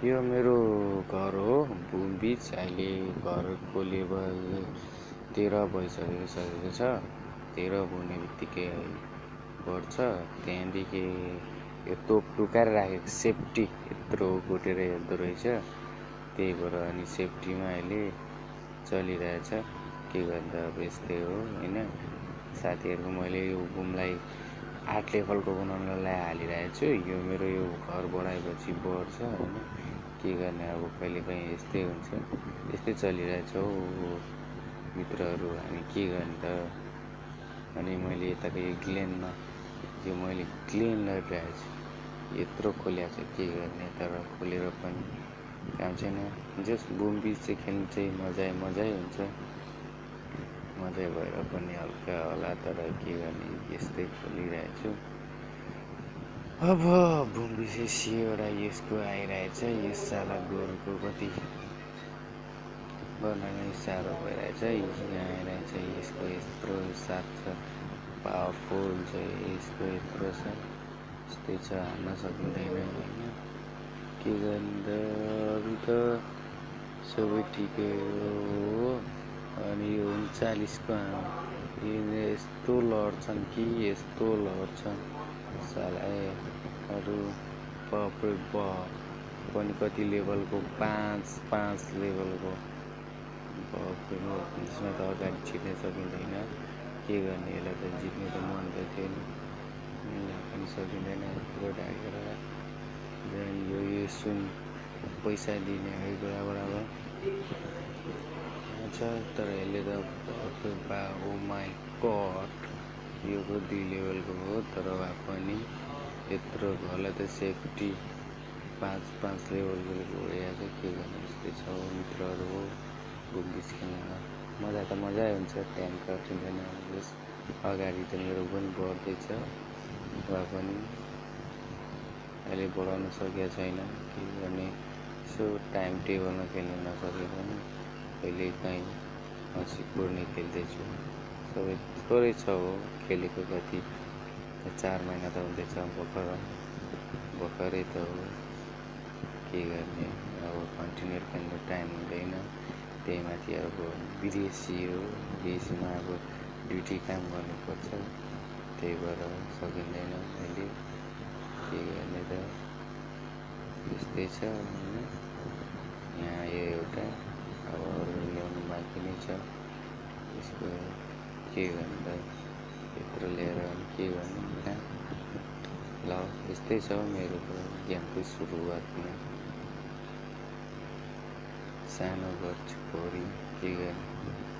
यो मेरो घर हो भूमि बीच। अहिले घरको लेभल 13 भइसकेको छ। 13 हुने बित्तिकै बढ्छ। त्यहाँदेखि यो तोप टुकाएर राखेको सेफ्टी यत्रो घोटेर हेर्दो रहेछ। त्यही भएर अनि सेफ्टीमा अहिले चलिरहेछ। के गर्दा अब यस्तै हो होइन। साथीहरूको मैले यो भूमलाई 8 लेभलको बनाउनलाई हालिरहेको छु। यो मेरो यो घर बढाएपछि बढ्छ होइन। के गर्ने अब कहिलेकाहीँ यस्तै हुन्छ। यस्तै चलिरहेछ हौ मित्रहरू, हामी के गर्ने त। अनि मैले यताको यो ग्लेनमा मैले ग्लेन लडिरहेको छु। यत्रो खोल्या छ के गर्ने, तर खोलेर पनि काम छैन। जस भूमि बीच चाहिँ खेल्नु चाहिँ मजै हुन्छ। मजै भएर पनि हल्का होला, तर के गर्ने यस्तै खोलिरहेको छु। अब भूमि बीच एउटा यसको आइरहेछ। यस साला गोरुको कति गर्न नै साह्रो भइरहेछ। यहाँ आइरहेछ। यसको यत्रो साथ छ, पावरफुल छ यसको, यत्रो छ। यस्तै छ, हान्न सकिँदैन होइन। के गर्ने अरू त सबै ठिकै हो। अनि यो 39को यस्तो लड्छन् कि यस्तो लड्छन् साला अरू। बाफ रे बाफ पनि कति लेभलको, 5 लेभलको। बाफ रे बाफ, त्यसमा त अगाडि छिर्नै सकिँदैन। के गर्ने, यसलाई त जित्नु त मन त थियो नि, यहाँ पनि सकिँदैन यत्रो ढाकेर। यो सुन पैसा दिने बराबर छ, तर यसले त ओ माई गड, यो 2 लेभलको हो। तर भए पनि यत्रो घरलाई त सेफ्टी 5 लेभलको भइरहेछ। के गर्ने यस्तै छ मित्रहरू हो। भूमि बीच खेल्न मजा त मजै हुन्छ, टाइम काटिँदैन। जस अगाडि त मेरो पनि बढ्दैछ, भए पनि अहिले बढाउन सकेको छैन। के गर्ने, यसो टाइम टेबलमा खेल्न नसके पनि कहिले काहीँ हाँसी कुर्ने खेल्दैछु। सबै थोरै छ हो खेलेको, कति 4 महिना त हुँदैछ भर्खरै त हो। के गर्ने अब कन्टिन्यू खेल्नु टाइम हुँदैन। त्यही माथि अब विदेशी हो, विदेशीमा अब ड्युटी काम गर्नुपर्छ। त्यही भएर सकिँदैन अहिले। के गर्ने त, यस्तै छ होइन। यहाँ यो एउटा अब अरू ल्याउनु बाँकी नै छ। यसको के गर्ने त, यत्रो ल्याएर के गर्ने कहाँ। ल यस्तै छ मेरो त गेमको सुरुवातमा सानो गर्छु पौडी। के गर्ने।